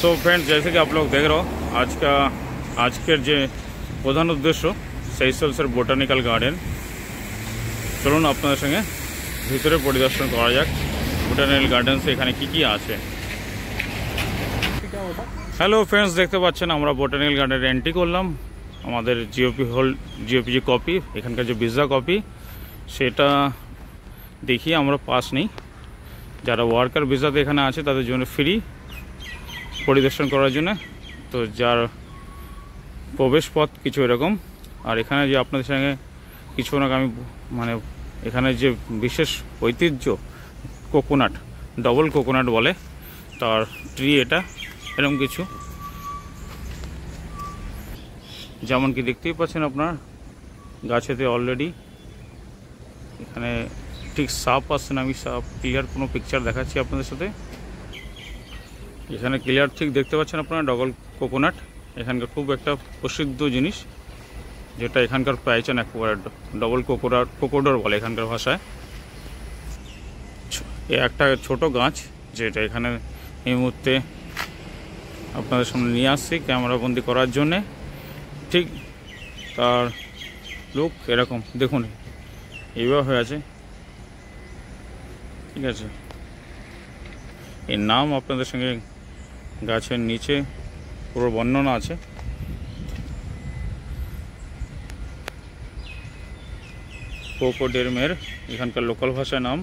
So friends, जैसे कि आप लोग देख रहे हो आज के जो प्रधान उद्देश्य सेशेल्सের বোটানিক্যাল গার্ডেন। চলুন আপনাদের সঙ্গে ভিতরে পরিদর্শন করা যাক বোটানিক্যাল গার্ডেন্সে এখানে কি আছে। হ্যালো ফ্রেন্ডস, দেখতে পাচ্ছেন আমরা বোটানিক্যাল গার্ডেনে এন্ট্রি করলাম। আমাদের জিওপিজি কপি, এখানকার যে ভিসা কপি সেটা দেখিয়ে আমরা পাস নেই। যারা ওয়ার্কার ভিসাতে এখানে আছে তাদের জন্য ফ্রি পরিদর্শন করার জন্য। তো যার প্রবেশ পথ কিছু এরকম। আর এখানে যে আপনাদের সঙ্গে কিছু না আমি এখানে যে বিশেষ ঐতিহ্য কোকোনাট, ডবল কোকোনাট বলে তার ট্রি, এটা এরকম কিছু, যেমন কি দেখতেই পাচ্ছেন আপনার গাছেতে অলরেডি। এখানে ঠিক সাপ আসছে না, আমি সাপ ক্লিয়ার কোনো পিকচার দেখাচ্ছি আপনাদের সাথে। এখানে ক্লিয়ার ঠিক দেখতে পাচ্ছেন আপনারা ডবল কোকোনাট, এখানকার খুব একটা প্রসিদ্ধ জিনিস, যেটা এখানকার পাইছেন একেবারে ডবল কোকোডর বলে এখানকার ভাষায়। একটা ছোট গাছ যেটা এখানে এই মুহূর্তে আপনাদের সামনে নিয়ে আসছি ক্যামেরাবন্দি করার জন্যে। ঠিক তার লুক এরকম দেখুন, এইভাবে হয়ে আছে। ঠিক আছে, এর নাম আপনাদের সঙ্গে গাছের নিচে পুরো বর্ণনা আছে। কোকোডেরমের এখানকার লোকাল ভাষায় নাম।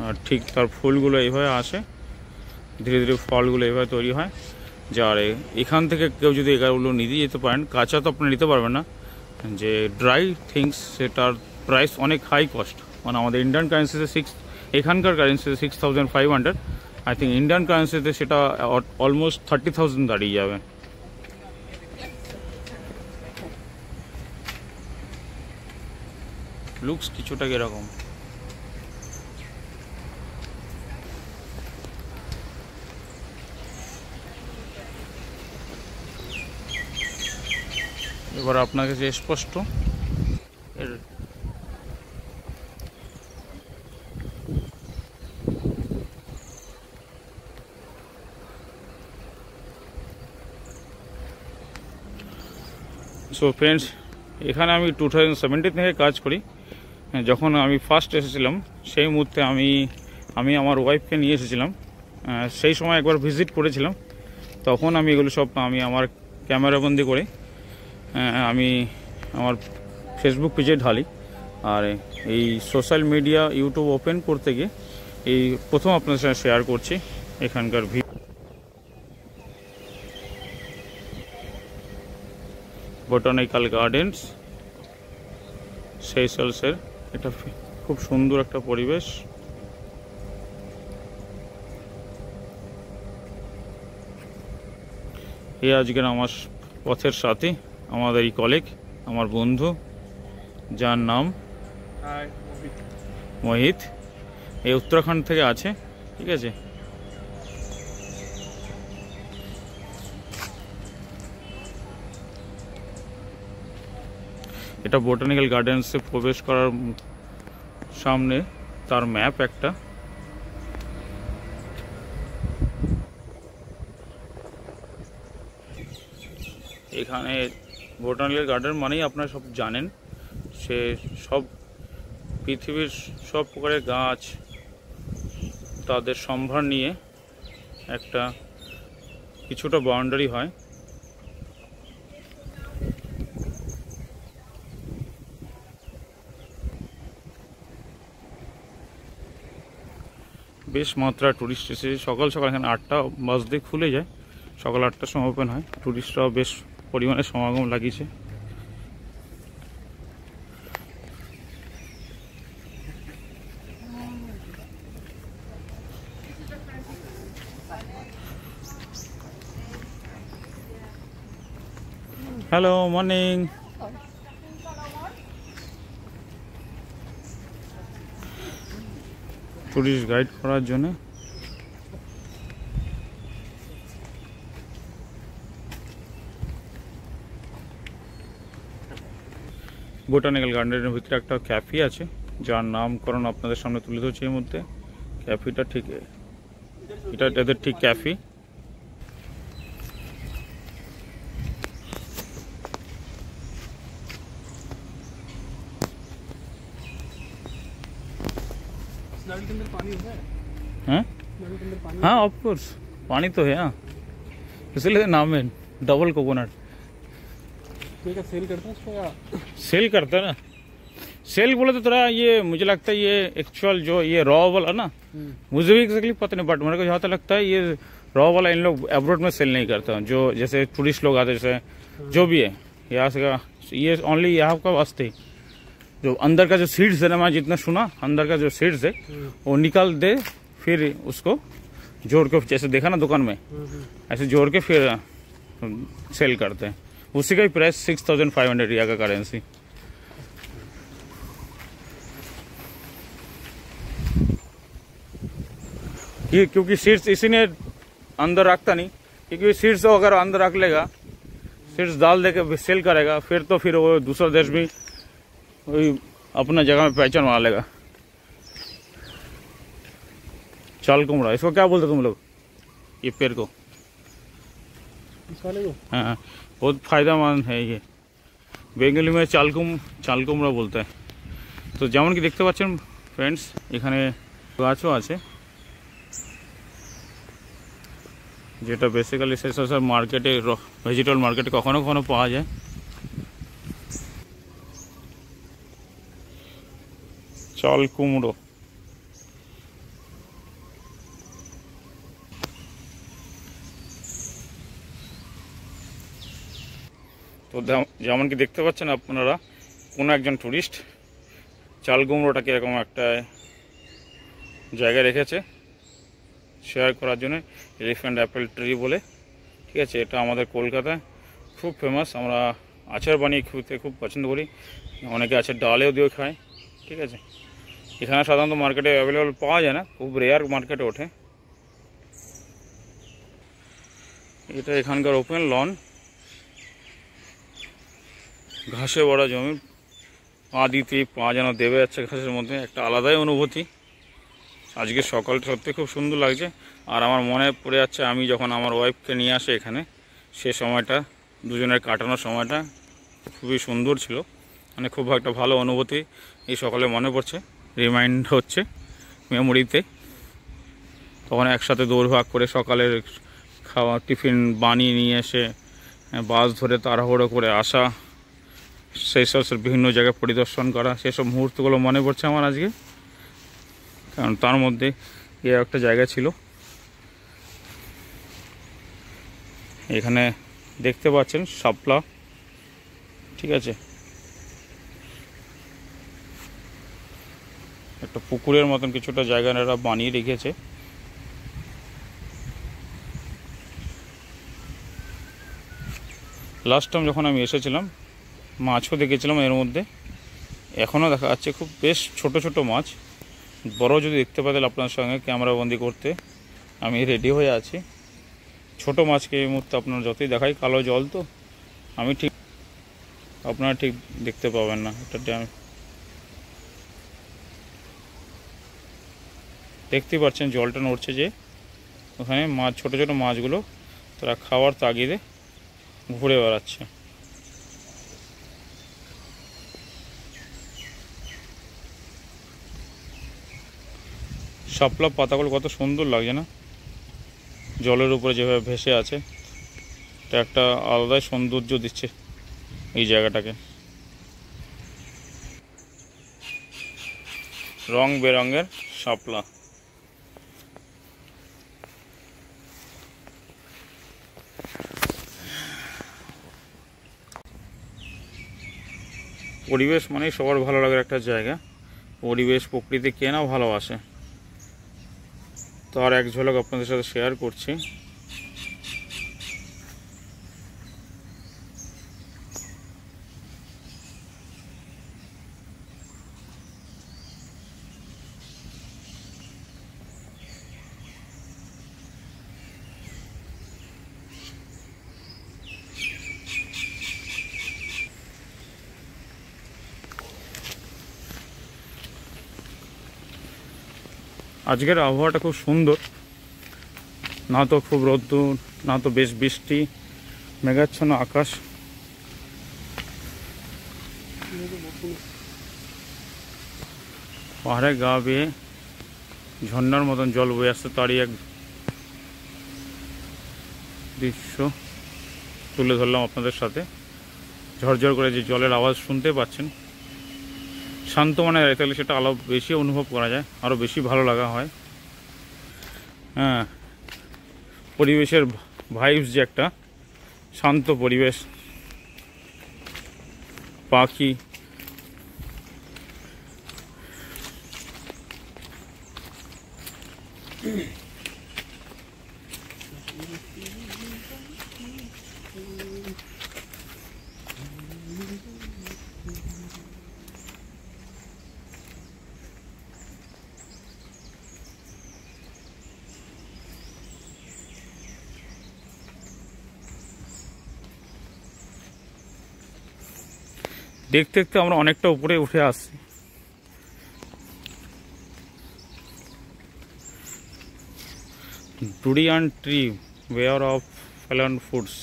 আর ঠিক তার ফুলগুলো এইভাবে আসে, ধীরে ধীরে ফলগুলো এইভাবে তৈরি হয়। যার এখান থেকে কেউ যদি এগুলো নিতে যেতে পারেন, কাঁচা তো আপনি নিতে পারবেন না, যে ড্রাই থিংস সেটার প্রাইস অনেক হাই কস্ট। আমাদের ইন্ডিয়ান কারেন্সিতে এখানকার কারেন্সিতে 6500, আই থিঙ্ক ইন্ডিয়ান কারেন্সিতে সেটা অলমোস্ট 30,000 দাঁড়িয়ে যাবে। লুকস কিছুটা এরকম। এবার আপনার কাছে স্পষ্ট এর সো ফ্রেন্ডস, এখানে আমি 2017 থেকে কাজ করি। যখন আমি ফার্স্ট এসেছিলাম সেই মুহূর্তে আমি আমার ওয়াইফকে নিয়ে এসেছিলাম। সেই সময় একবার ভিজিট করেছিলাম। তখন আমি এগুলো সব আমার ক্যামেরাবন্দি করে আমি আমার ফেসবুক পেজে ঢালি। আর এই সোশ্যাল মিডিয়া ইউটিউব ওপেন করতে গিয়ে এই প্রথম আপনাদের সাথে শেয়ার করছি এখানকার বোটানিক্যাল গার্ডেন্স সেশেলসের। এটা খুব সুন্দর একটা পরিবেশ। এই আজকের আমার পথের সাথী, আমাদের এই কলিগ, আমার বন্ধু, যার নাম মোহিত, এই উত্তরাখণ্ড থেকে আছে। ঠিক আছে, এটা বোটানিক্যাল গার্ডেন্সে প্রবেশ করার সামনে তার ম্যাপ একটা। এখানে বোটানিক্যাল গার্ডেন মানেই আপনারা সব জানেন, সে সব পৃথিবীর সব প্রকারের গাছ তাদের সম্ভার নিয়ে একটা কিছুটা বাউন্ডারি হয়। বেশ মাত্রা টুরিস্ট এসে সকাল সকাল, এখানে 8টা বাজতে খুলে যায়, সকাল 8টার সময় ওপেন হয়। টুরিস্টরাও বেশ পরিমাণে সমাগম লাগিয়েছে। Hello, morning. টুরিস্ট গাইড করার জন্য বোটানিক্যাল গার্ডেনের ভিতরে একটা ক্যাফে আছে, যার নামকরণ আপনাদের সামনে তুলে ধরছি এই মুহূর্তে। ক্যাফেটা ঠিক এটা এদের ঠিক ক্যাফে। हाँ हाँ ऑफ कोर्स पानी तो है, हाँ इसलिए नाम है डबल कोकोनट। सेल करता है इसको या सेल करता है ना, सेल बोले तो थोड़ा ये मुझे लगता है ये एक्चुअल जो ये रॉ वाला ना, मुझे भी एक्चुअली पता नहीं, बट मेरे को जहाँ तक लगता है ये रॉ वाला इन लोग अब्रॉड में सेल नहीं करता। जो जैसे टूरिस्ट लोग आते हैं, जैसे जो भी है यहाँ से का, ये ओनली यहाँ का वास्ते जो अंदर का जो सीड्स है ना, मैं जितना सुना अंदर का जो सीड्स है वो निकाल दे, फिर उसको जोड़ के जैसे देखा ना दुकान में ऐसे जोड़ के फिर सेल करते हैं। उसी का ही प्राइस 6500 रिया का करेंसी। ये क्योंकि सीड्स इसी ने अंदर रखता नहीं, क्योंकि सीड्स अगर अंदर रख लेगा, सीड्स डाल दे के सेल करेगा, फिर तो फिर वो दूसरा देश भी वही अपना जगह में पहचान बना लेगा। चाल कुमड़ा इसको क्या बोलते तुम लोग, ये पेड़ को? हाँ बहुत फायदेमंद है ये, বেঙ্গলি में চাল কুমড়া বলতে হয়। তো যেমন কি দেখতে পাচ্ছেন ফ্রেন্ডস, এখানে গাছও আছে, যেটা বেসিক্যালি সচরাচর মার্কেটে ভেজিটেবল মার্কেটে কখনো কখনো পাওয়া যায়। চাল কুমড়ো তো যেমন কি দেখতে পাচ্ছেন আপনারা, কোনো একজন টুরিস্ট চাল কুমড়োটাকে এরকম একটা জায়গায় রেখেছে শেয়ার করার জন্য, এলিফ্যান্ট অ্যাপেল ট্রি বলে, ঠিক আছে। এটা আমাদের কলকাতায় খুব ফেমাস, আমরা আচার বানিয়ে খেতে খুব পছন্দ করি, অনেকে আচার ডালেও দিয়ে খায়, ঠিক আছে। এখানে সাধারণত মার্কেটে অ্যাভেলেবল পাওয়া যায় না, খুব রেয়ার মার্কেটে ওঠে। এটা এখানকার ওপেন লন, ঘাসে ভরা জমি, পা দিতে পা যেন দেবে যাচ্ছে ঘাসের মধ্যে, একটা আলাদাই অনুভূতি। আজকে সকালটা সত্যি খুব সুন্দর লাগছে, আর আমার মনে পড়ে যাচ্ছে আমি যখন আমার ওয়াইফকে নিয়ে আসে এখানে, সে সময়টা দুজনের কাটানোর সময়টা খুবই সুন্দর ছিল, মানে খুব একটা ভালো অনুভূতি এই সকালে মনে পড়ছে, রিমাইন্ড হচ্ছে মেমোরিতে। তখন একসাথে দৌড়ভাগ করে সকালের খাওয়া টিফিন বানিয়ে নিয়ে এসে বাস ধরে তাড়াহুড়ো করে আসা, সেই সব বিভিন্ন জায়গায় পরিদর্শন করা, সেসব মুহূর্তগুলো মনে পড়ছে আমার আজকে। কারণ তার মধ্যে এ একটা জায়গা ছিল, এখানে দেখতে পাচ্ছেন শাপলা, ঠিক আছে, একটা পুকুরের মতন কিছুটা জায়গা এরা বানিয়ে রেখেছে। লাস্ট টাইম যখন আমি এসেছিলাম মাছও দেখেছিলাম এর মধ্যে, এখনও দেখা যাচ্ছে খুব বেশ ছোট ছোট মাছ। বড় যদি দেখতে পাই তাহলে আপনার সঙ্গে ক্যামেরাবন্দি করতে আমি রেডি হয়ে আছি। ছোট মাছকে এই মুহূর্তে আপনার যতই দেখাই, কালো জল তো আমি ঠিক আপনারা ঠিক দেখতে পাবেন না। এটা ড্যাম দেখতেই পাচ্ছেন, জলটা নড়ছে যে, ওখানে মাছ ছোট ছোট মাছগুলো তারা খাওয়ার তাগিদে ঘুরে বেড়াচ্ছে। শাপলা পাতাগুলো কত সুন্দর লাগছে না, জলের উপরে যেভাবে ভেসে আছে, এটা একটা আলাদাই সৌন্দর্য দিচ্ছে এই জায়গাটাকে। রং বেরঙের শাপলা, পরিবেশ মানেই সবার ভালো লাগার একটা জায়গা। পরিবেশ প্রকৃতি কে না ভালোবাসে, তার এক ঝলক আপনাদের সাথে শেয়ার করছি। আজকের আবহাওয়াটা খুব সুন্দর, না তো খুব রোদ্দুর, না তো বেশ বৃষ্টি, মেঘাচ্ছন্ন আকাশ। পাহাড়ে গা বেয়ে ঝর্ণার মতন জল বয়ে আসছে, তারই এক দৃশ্য তুলে ধরলাম আপনাদের সাথে। ঝরঝর করে যে জলের আওয়াজ শুনতে পাচ্ছেন, শান্ত মনে হয়, তাহলে সেটা আরও বেশি অনুভব করা যায়, আরও বেশি ভালো লাগা হয়। হ্যাঁ, পরিবেশের ভাইবস যে একটা শান্ত পরিবেশ, পাখি, দেখতে দেখতে আমরা অনেকটা উপরে উঠে আসছি। ডুরিয়ান ট্রি, ওয়্যার অফ ফ্যালন ফুডস।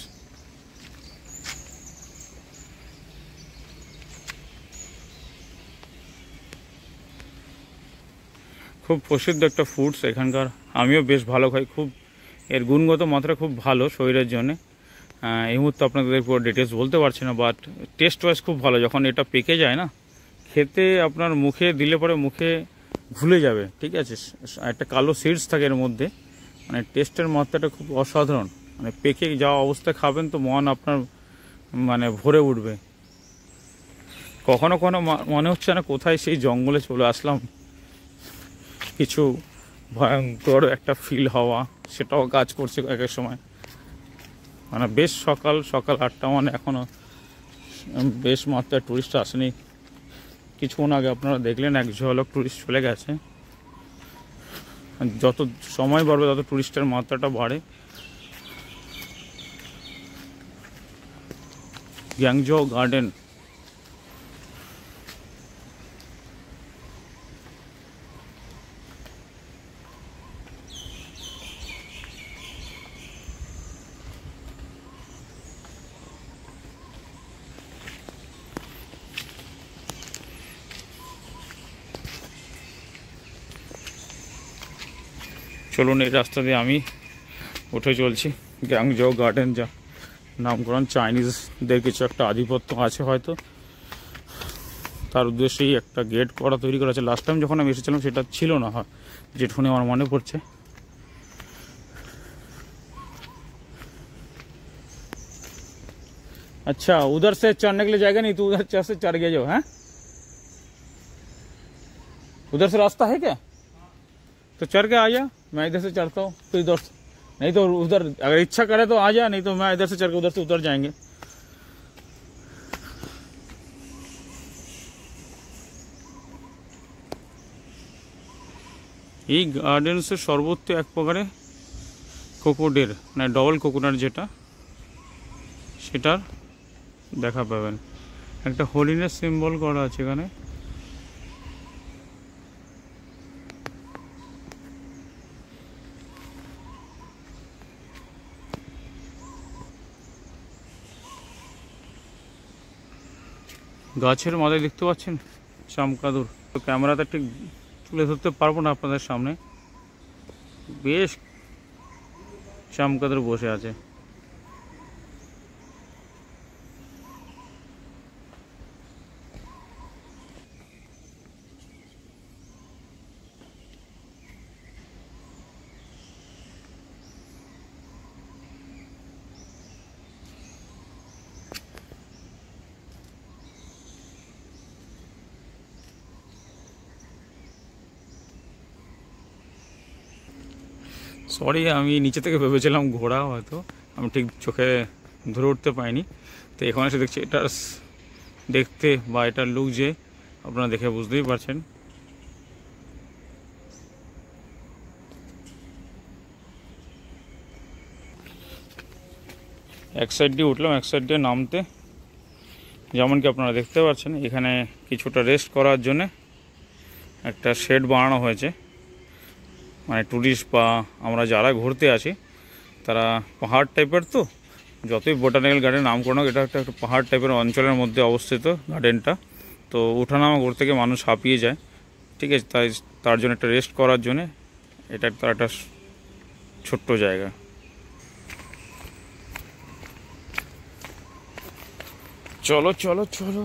খুব প্রসিদ্ধ একটা ফুডস এখানকার, আমিও বেশ ভালো খাই, খুব এর গুণগত মাত্রা খুব ভালো শরীরের জন্যে। এই মুহূর্তে আপনাদের পুরো ডিটেলস বলতে পারছি না, বাট টেস্ট ওয়াইজ খুব ভালো। যখন এটা পেকে যায় না, খেতে আপনার মুখে দিলে পরে মুখে ভুলে যাবে, ঠিক আছে। একটা কালো সিডস থাকে এর মধ্যে, মানে টেস্টের মাত্রাটা খুব অসাধারণ। মানে পেকে যাওয়া অবস্থায় খাবেন তো মন আপনার মানে ভরে উঠবে। কখনো কখনো মনে হচ্ছে না কোথায় সেই জঙ্গলে চলে আসলাম, কিছু ভয়ঙ্কর একটা ফিল হওয়া সেটাও কাজ করছে এক এক সময়। মানে বেশ সকাল 8টা, মানে এখনও বেশ মাত্রায় টুরিস্ট আসেনি। কিছুক্ষণ আগে আপনারা দেখলেন এক ঝলক টুরিস্ট চলে গেছে। যত সময় বাড়বে তত টুরিস্টের মাত্রাটা বাড়ে। গ্যাংজো গার্ডেন, চলুন এই রাস্তা দিয়ে আমি উঠে চলছি। গ্যাংজো গার্ডেন, যা নামকরণ চাইনিজদের কিছু একটা আধিপত্য আছে হয়তো, তার উদ্দেশ্যেই একটা গেট করা তৈরি করা আছে। লাস্ট টাইম যখন আমি এসেছিলাম সেটা ছিল না, হয় যেটুকুনি আমার মনে পড়ছে। अच्छा, उधर से चढ़ने के लिए जाएगा नहीं तो उधर से चढ़ गया जो है, उधर से रास्ता है क्या? तो चढ़ के आ जा, मैं इधर से चढ़ता हूँ, फिर इधर से, नहीं तो उधर अगर इच्छा करे तो आ जा, नहीं तो मैं इधर से चढ़ के उधर से उतर जाएंगे। এই গার্ডেন্সের সর্বত্র এক প্রকারে কোকোডের মানে ডবল কোকোনাট যেটা, সেটার দেখা পাবেন। একটা হরিণের সিম্বল করা আছে এখানে। গাছের মাথায় দেখতে পাচ্ছেন চামকাদুর। তো ক্যামেরাতে ঠিক তুলে ধরতে পারবো না আপনাদের সামনে, বেশ চামকাদুর বসে আছে। সরি, আমি নিচে থেকে ভেবেছিলাম ঘোড়া, হয়তো আমি ঠিক চোখে ধরে উঠতে পাইনি। তো এখানে এসে দেখছি এটার দেখতে বা এটার লুক যে আপনারা দেখে বুঝতেই পারছেন। এক সাইড দিয়ে উঠলাম, এক সাইড দিয়ে নামতে যেমন কি আপনারা দেখতে পাচ্ছেন, এখানে কিছুটা রেস্ট করার জন্য একটা শেড বানানো হয়েছে। মানে ট্যুরিস্ট বা আমরা যারা ঘুরতে আসি তারা পাহাড় টাইপের, তো যতই বোটানিক্যাল গার্ডেন নাম করো না, এটা একটা পাহাড় টাইপের অঞ্চলের মধ্যে অবস্থিত গার্ডেনটা। তো ওঠানামা করতে গিয়ে মানুষ হাঁপিয়ে যায়, ঠিক আছে, তাই তার জন্য একটা রেস্ট করার জন্যে এটা তার একটা ছোট্ট জায়গা। চলো চলো চলো।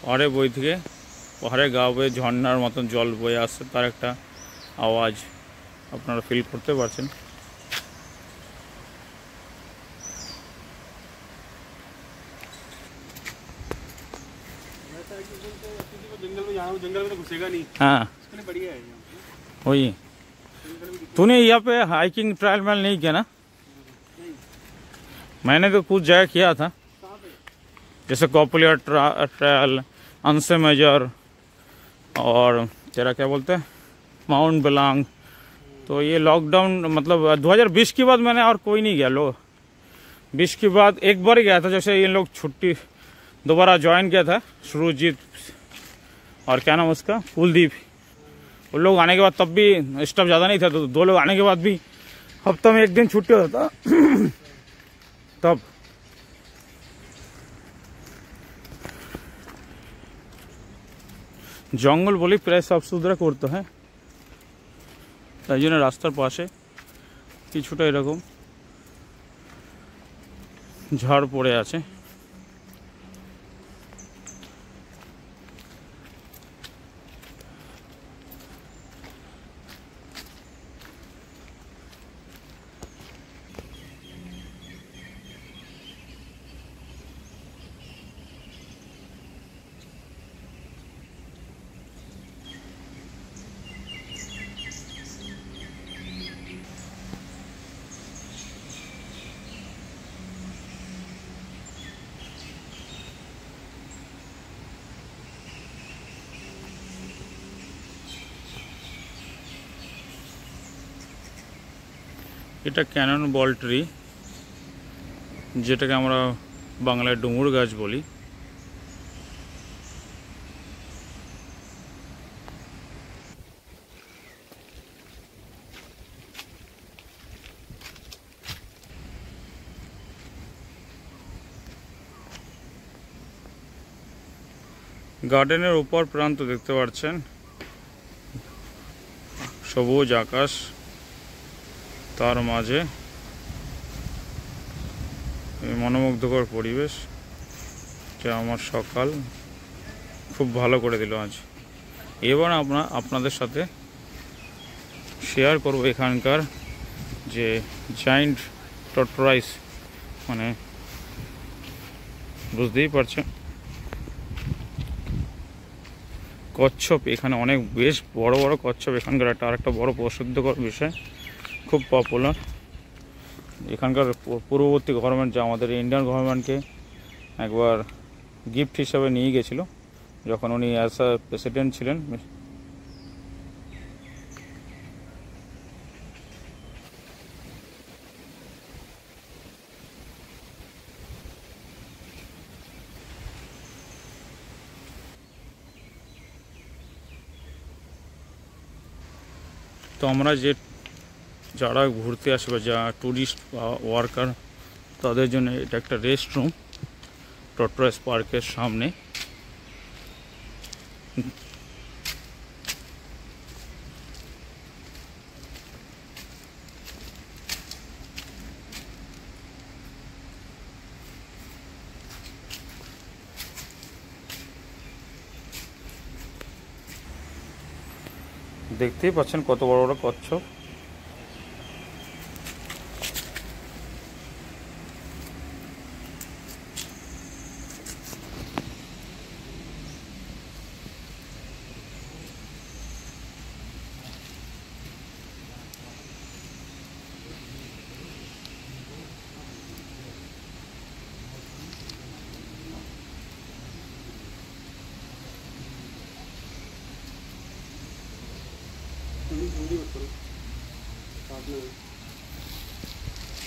পাহাড়ে বই থেকে পাহাড়ে গা বয়ে ঝর্ণার মতন জল বয়ে আসছে, তার একটা আওয়াজ আপনারা ফিল করতে পারছেন। जंगल में जाना, जंगल में तो घुसेगा नहीं। हाँ इसके लिए बढ़िया है यहाँ पे। वही। तूने यहाँ पे हाइकिंग ट्रायल मैल नहीं किया ना? मैंने तो कुछ जगह किया था, जैसे कॉपुलियर ट्रायल, अंसे मेजर, और तेरा क्या बोलते हैं माउंट बेलांग। तो ये लॉकडाउन मतलब 2020 के बाद मैंने और कोई नहीं गया। 20 के बाद एक बार ही गया था, जैसे ये लोग छुट्टी दोबारा ज्वाइन किया था, सुरजीत और क्या नाम उसका, कुलदीप। उन लोग आने के बाद तब भी स्टाफ ज़्यादा नहीं था, तो 2 लोग आने के बाद भी हफ्ता में 1 दिन छुट्टी होता था तब। জঙ্গল বলি প্রায় সাফ সুতরা করতে হয়, তাই জন্য রাস্তার পাশে কিছুটা এরকম ঝাড় পড়ে আছে। এটা ক্যানন বল ট্রি, যেটাকে আমরা বাংলায় ডুমুর গাছ বলি। গার্ডেনের উপর প্রান্ত দেখতে পাচ্ছেন, সবুজ আকাশ, তার মাঝে মনোমুগ্ধকর পরিবেশ, যা আমার সকাল খুব ভালো করে দিল আজ। এবার আপনাদের সাথে শেয়ার করব এখানকার যে জায়ান্ট টর্টরাইস, মানে বুঝতেই পারছেন কচ্ছপ। এখানে অনেক বেশ বড় বড় কচ্ছপ, এখানকার আরেকটা বড় প্রসিদ্ধকর বিষয়, খুব পপুলার। এখানকার পূর্ববর্তী গভর্নমেন্ট, যা আমাদের ইন্ডিয়ান গভর্নমেন্টকে একবার গিফট হিসাবে নিয়ে গেছিল যখন উনি অ্যাজ আ প্রেসিডেন্ট ছিলেন। তো আমরা যারা ঘুরতে আসে বা যা ট্যুরিস্ট বা ওয়ার্কার, তাদের জন্য এটা একটা রেস্ট রুম টর্টরাইস পার্কের সামনে। দেখতেই পাচ্ছেন কত বড় বড় কচ্ছপ।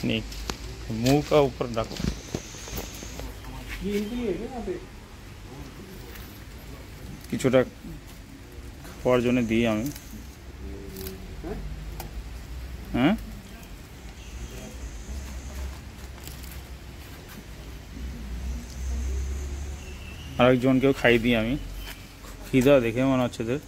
नहीं, मुंह का ऊपर रखो। ये इनके लिए है क्या यहाँ पे? কিছুটা খাওয়ার জন্য দিই আমি। হ্যাঁ, আরেকজনকেও খাই দিই আমি। খিদা দেখে মনে হচ্ছে এদের।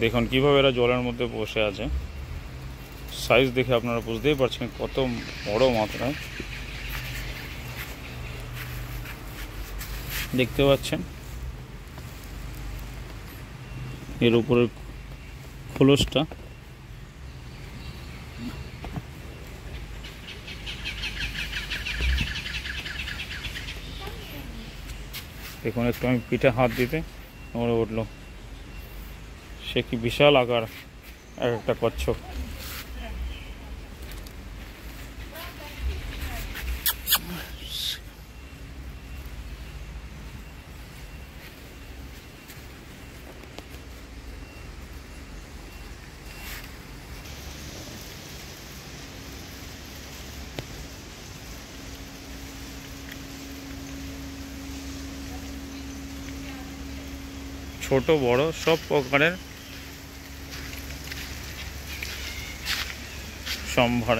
দেখুন কীভাবে এরা জলের মধ্যে বসে আছে। সাইজ দেখে আপনারা বুঝতেই পারছেন কত বড় মাত্রায়। দেখতে পাচ্ছেন এর উপরের খোলসটা। দেখুন একটু আমি পিঠে হাত দিতে আমার উঠলো। সে কি বিশাল আকার এক একটা কচ্ছপ। ছোট বড় সব প্রকারের সম্ভার।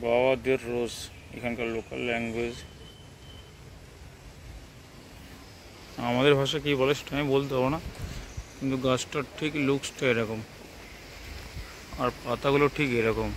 বাবাদের রোজ এখানকার লোকাল ল্যাঙ্গুয়েজ। আমাদের ভাষা কী বলে সেটা আমি বলতে পারবো না, কিন্তু গাছটার ঠিক লুকসটা এরকম আর পাতাগুলো ঠিক এরকম।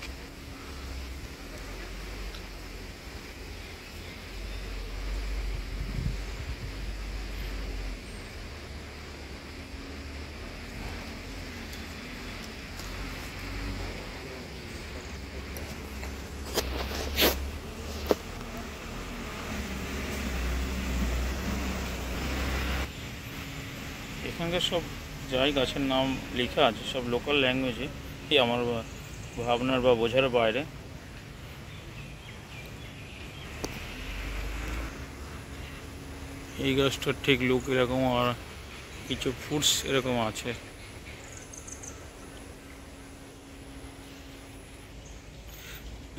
এখানকার সব যাই গাছের নাম লেখা আছে সব লোকাল ল্যাঙ্গুয়েজে, এই আমার ভাবনার বা বোঝার বাইরে। এই গাছটার ঠিক লুক এরকম আর কিছু ফুডস এরকম আছে।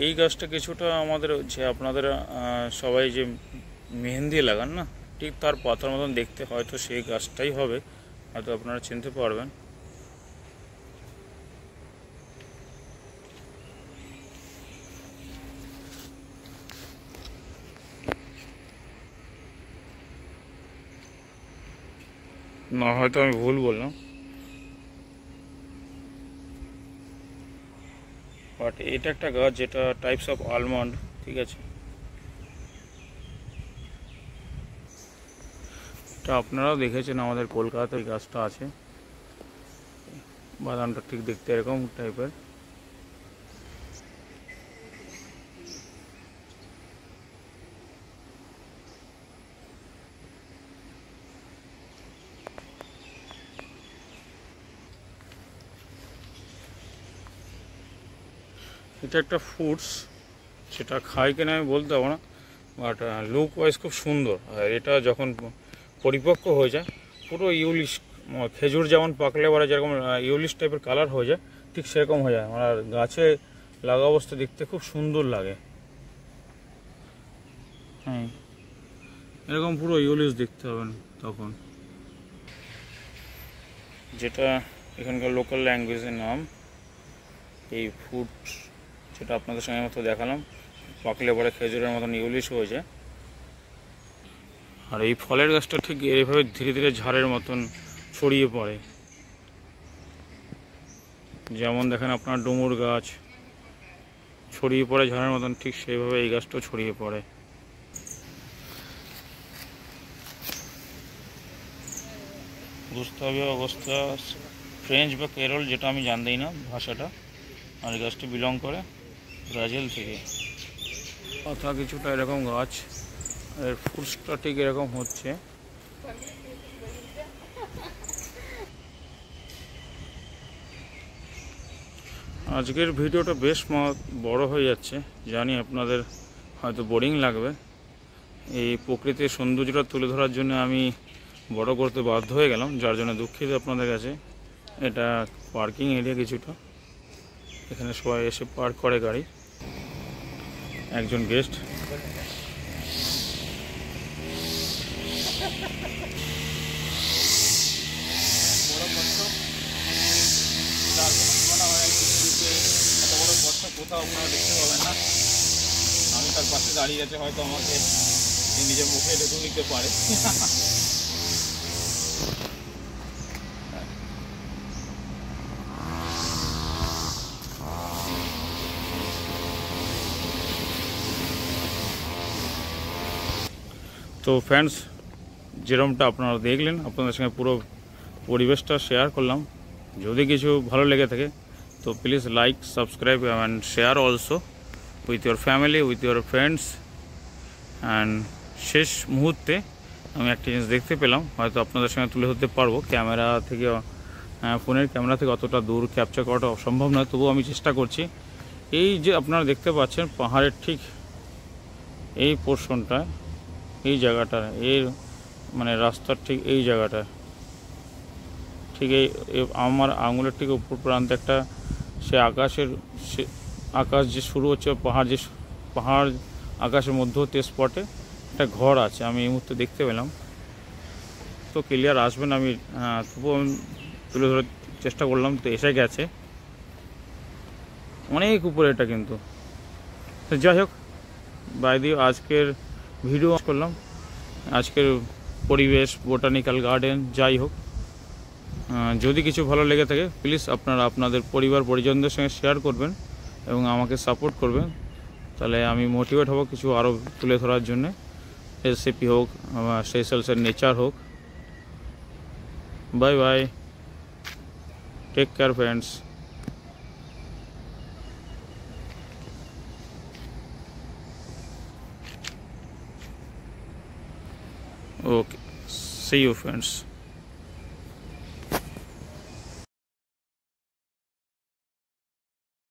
এই গাছটা কিছুটা আমাদের যে আপনাদের সবাই যে মেহেন্দি লাগান না, ঠিক তার পাতার মতন দেখতে, হয়তো সেই গাছটাই হবে, হয়তো আপনারা চিনতে পারবেন। না হয়তো আমি ভুল বললাম, বাট এটা একটা গাছ যেটা টাইপস অফ আলমন্ড, ঠিক আছে। এটা আপনারাও দেখেছেন আমাদের কলকাতায় গাছটা আছে। বাদামটা ঠিক দেখতে এরকম টাইপের। এটা একটা ফ্রুটস, সেটা খাই কিনা আমি বলতে পারবো না, বাট লুক ওয়াইজ খুব সুন্দর। আর এটা যখন পরিপক্ক হয়ে যায় পুরো ইউলিশ, খেজুর যেমন পাকলে পরে যেরকম ইউলিশ টাইপের কালার হয়ে যায়, ঠিক সেরকম হয়ে যায়। আর গাছে লাগা অবস্থা দেখতে খুব সুন্দর লাগে। হ্যাঁ, এরকম পুরো ইউলিশ দেখতে হবে তখন। যেটা এখানকার লোকাল ল্যাঙ্গুয়েজের নাম এই ফুড, যেটা আপনাদের সঙ্গে মতো দেখালাম, পাকলে পরে খেজুরের মতন ইউলিশ হয়ে যায়। আর এই ফলের গাছটা ঠিক এইভাবে ধীরে ধীরে ঝাড়ের মতন ছড়িয়ে পড়ে। যেমন দেখেন আপনার ডুমুর গাছ ছড়িয়ে পড়ে ঝাড়ের মতন, ঠিক সেইভাবে এই গাছটাও ছড়িয়ে পড়ে। গুস্তাভিয়া অগস্তা ফ্রেঞ্চ বা কেরল, যেটা আমি জানতেই না ভাষাটা। আর এই গাছটি বিলং করে ব্রাজিল থেকে। কথা কিছুটা এরকম গাছ, এর ফুলসটা ঠিক এরকম হচ্ছে। আজকের ভিডিওটা বেশ বড় হয়ে যাচ্ছে, জানি আপনাদের হয়তো বোরিং লাগবে। এই প্রকৃতির সৌন্দর্যটা তুলে ধরার জন্য আমি বড় করতে বাধ্য হয়ে গেলাম, যার জন্য দুঃখিত আপনাদের কাছে। এটা পার্কিং এরিয়া কিছুটা, এখানে সবাই এসে পার্ক করে গাড়ি। একজন গেস্ট কোথাও আপনারা দেখতে পাবেন না। আমি তার পাশে দাঁড়িয়ে আছে, হয়তো আমাকে নিজের মুখে ঢুকে নিতে পারে। তো ফ্রেন্ডস, যেরকমটা আপনারা দেখলেন, আপনাদের সঙ্গে পুরো পরিবেশটা শেয়ার করলাম। যদি কিছু ভালো লেগে থাকে তো please like, subscribe and share also with your family, with your friends. And শেষ মুহূর্তে আমি একটা জিনিস দেখতে পেলাম, হয়তো আপনাদের সঙ্গে তুলে ধরতে পারবো। ক্যামেরা থেকে, ফোনের ক্যামেরা থেকে অতটা দূর ক্যাপচার করাটা অসম্ভব নয়, তবুও আমি চেষ্টা করছি। এই যে আপনারা দেখতে পাচ্ছেন পাহাড়ের ঠিক এই পোর্শনটা, এই জায়গাটা, এর মানে রাস্তার ঠিক এই জায়গাটা, ঠিক এই আমার আঙুলের ঠিক উপর প্রান্তে একটা সে আকাশের আকাশ যে শুরু হচ্ছে, পাহাড় আকাশের মধ্যবর্তী স্পটে একটা ঘর আছে, আমি এই মুহূর্তে দেখতে পেলাম। তো ক্লিয়ার আসবেন, আমি তবুও আমি তুলে ধরার চেষ্টা করলাম। তো এসে গেছে অনেক উপরে এটা, কিন্তু যাই হোক, বাই দিয়ে আজকের ভিডিও করলাম। আজকের পরিবেশ, বোটানিক্যাল গার্ডেন, যাই হোক, যদি কিছু ভালো লেগে থাকে প্লিজ আপনারা আপনাদের পরিবার পরিজনদের সঙ্গে শেয়ার করবেন এবং আমাকে সাপোর্ট করবেন। তাহলে আমি মোটিভেট হব কিছু আরও তুলে ধরার জন্যে, রেসিপি হোক, সেশেলসের নেচার হোক। Bye bye, take care friends. Okay, see you friends.